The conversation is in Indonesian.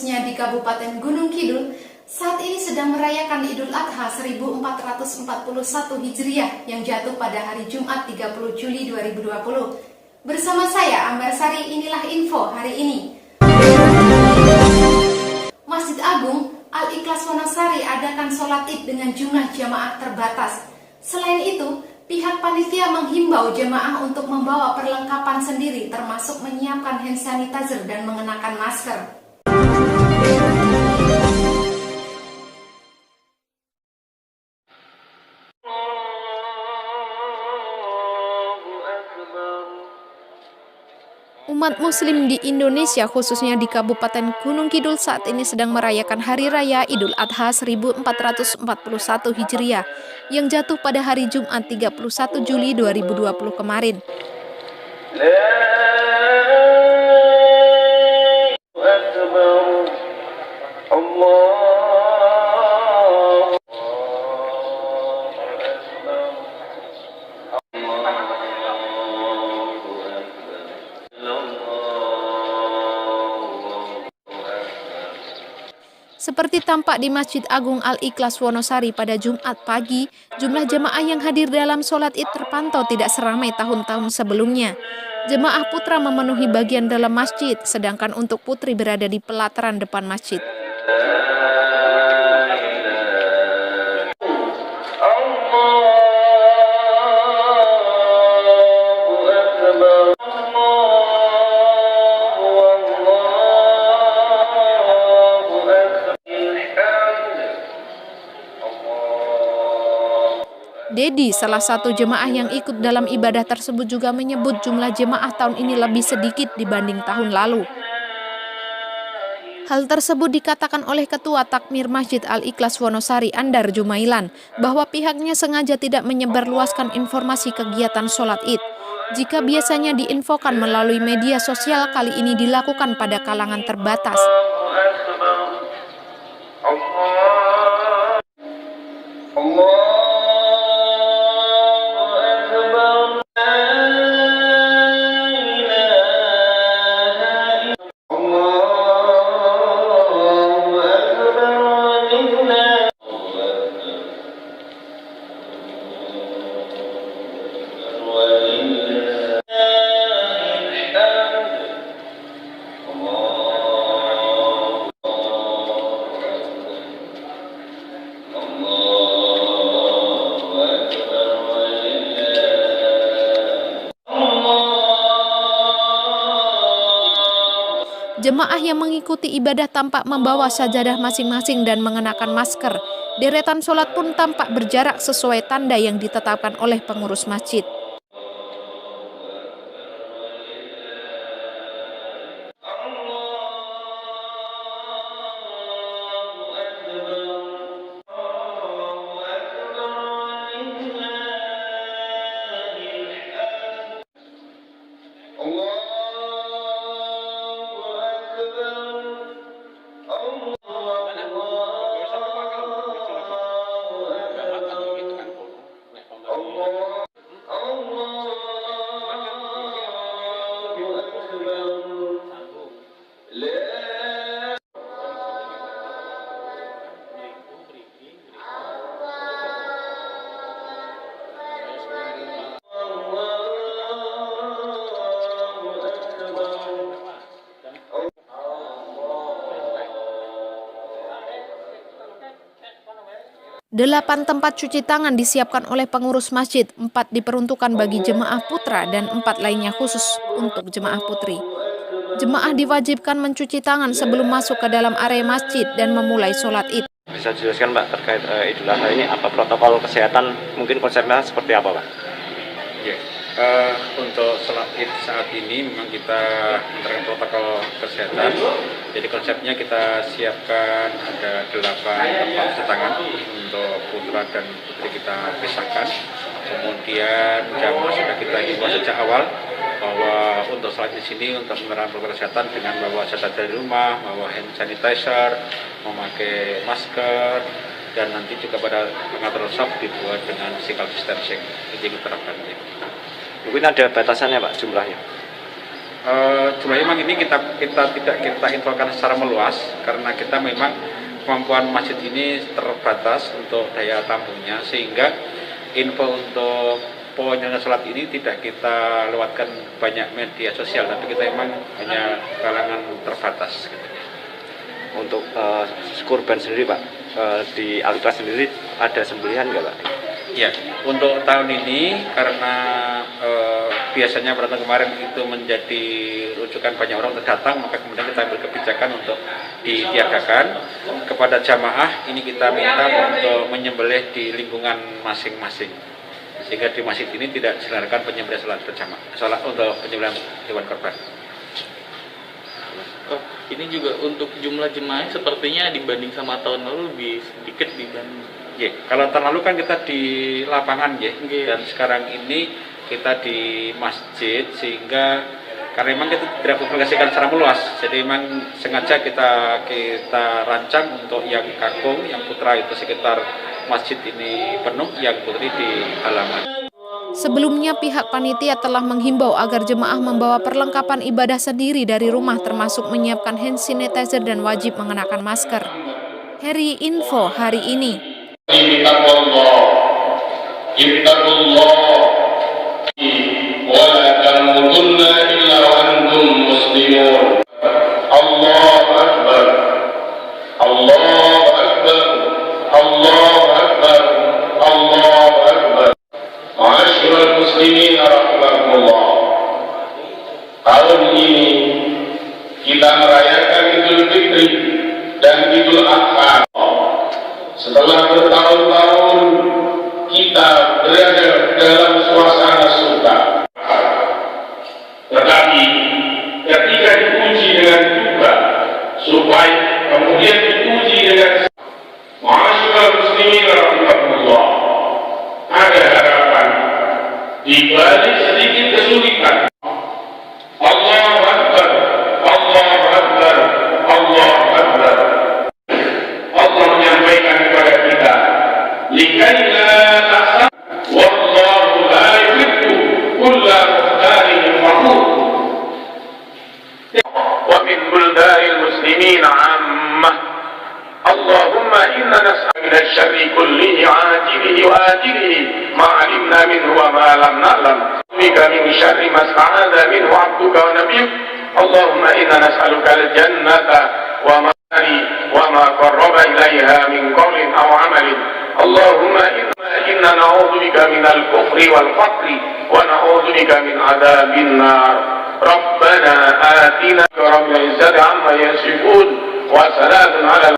khususnya di Kabupaten Gunung Kidul, saat ini sedang merayakan Idul Adha 1441 Hijriah yang jatuh pada hari Jumat 30 Juli 2020. Bersama saya, Ambar Sari, inilah info hari ini. Masjid Agung Al-Ikhlas Wonosari adakan sholat Id dengan jumlah jamaah terbatas. Selain itu, pihak panitia menghimbau jemaah untuk membawa perlengkapan sendiri termasuk menyiapkan hand sanitizer dan mengenakan masker. Umat Muslim di Indonesia, khususnya di Kabupaten Gunung Kidul, saat ini sedang merayakan Hari Raya Idul Adha 1441 Hijriah yang jatuh pada hari Jumat 31 Juli 2020 kemarin. Seperti tampak di Masjid Agung Al-Ikhlas Wonosari pada Jumat pagi, jumlah jemaah yang hadir dalam sholat Id terpantau tidak seramai tahun-tahun sebelumnya. Jemaah putra memenuhi bagian dalam masjid, sedangkan untuk putri berada di pelataran depan masjid. Dedi, salah satu jemaah yang ikut dalam ibadah tersebut, juga menyebut jumlah jemaah tahun ini lebih sedikit dibanding tahun lalu. Hal tersebut dikatakan oleh Ketua Takmir Masjid Al-Ikhlas Wonosari, Andar Jumailan, bahwa pihaknya sengaja tidak menyebarluaskan informasi kegiatan sholat Id. Jika biasanya diinfokan melalui media sosial, kali ini dilakukan pada kalangan terbatas. Jemaah yang mengikuti ibadah tampak membawa sajadah masing-masing dan mengenakan masker. Deretan sholat pun tampak berjarak sesuai tanda yang ditetapkan oleh pengurus masjid. Delapan tempat cuci tangan disiapkan oleh pengurus masjid, 4 diperuntukkan bagi jemaah putra dan 4 lainnya khusus untuk jemaah putri. Jemaah diwajibkan mencuci tangan sebelum masuk ke dalam area masjid dan memulai sholat Id. Bisa dijelaskan Mbak terkait Idul Adha ini, apa protokol kesehatan, mungkin konsepnya seperti apa Pak? Ya, untuk sholat Id saat ini memang kita menerapkan protokol kesehatan. Jadi konsepnya kita siapkan ada 8 tempat cuci tangan untuk putra dan putri, kita pisahkan. Kemudian jamaah sudah kita himbau sejak awal bahwa untuk sholat di sini untuk menerapkan protokol kesehatan dengan bawa catat dari rumah, bawa hand sanitizer, memakai masker, dan nanti juga pada pengatur shop dibuat dengan physical distancing. Itu yang diterapkan. Mungkin ada batasannya Pak jumlahnya? Jumlah imam ini kita tidak kita infokan secara meluas karena kita memang kemampuan masjid ini terbatas untuk daya tampungnya, sehingga info untuk penyelenggaraan sholat ini tidak kita lewatkan banyak media sosial, tapi kita memang hanya kalangan terbatas. Untuk kurban sendiri Pak, di Al-Ikhlas sendiri ada sembelihan nggak Pak? Ya, untuk tahun ini karena biasanya pada tahun kemarin itu menjadi rujukan banyak orang untuk datang, maka kemudian kita ambil kebijakan untuk ditiadakan kepada jamaah. Ini kita minta untuk menyembelih di lingkungan masing-masing, sehingga di masjid ini tidak diselenggarakan penyembelihan sholat berjamaah, sholat untuk penyembelihan hewan korban. Oh, ini juga untuk jumlah jemaah sepertinya dibanding sama tahun lalu lebih sedikit dibanding. Ya, kalau tahun lalu kan kita di lapangan ya, Yeah. dan sekarang ini kita di masjid, sehingga karena memang kita tidak publikasikan secara meluas, jadi memang sengaja kita rancang untuk yang kakung, yang putra itu sekitar masjid ini penuh, yang putri di halaman. Sebelumnya pihak panitia telah menghimbau agar jemaah membawa perlengkapan ibadah sendiri dari rumah, termasuk menyiapkan hand sanitizer dan wajib mengenakan masker. Heri Info hari ini. Allahu Akbar, Allahu Akbar, Allahu Akbar, Allahu Akbar. Ma'asyiral muslimin rahimakumullah. Tahun ini kita merayakan Idul Fitri dan Idul Adha. Setelah bertahun-tahun kita berada dalam suasana suka, tetapi ketika diuji dengan duka, supaya kemudian diuji dengan ma'asyiral muslimin rahimakumullah, ada harapan di balik sedikit kesulitan. Allahu Akbar, Allahu Akbar, Allahu Akbar. Allah menyampaikan kepada kita, likai la tahzan wallahu la yuhibbu kulla mukhtalin fakhur. Wa min buldanil muslimin 'ammah. Allahumma inna nas'aluka min asy-syarri kullihi 'ajilihi wa ajilihi ma 'alimna minhu wa ma lam na'lam. Bika min syarri ma sta'adha minhu 'abduka wa nabiyyuk. Allahumma inna nas'aluka al-jannata wa ma وما قرب إليها من قول أو عمل. اللهم إنا نعوذ بك من الكفر والفقر ونعوذ بك من عذاب النار. ربنا آتنا رب العزة عما يصفون وسلام على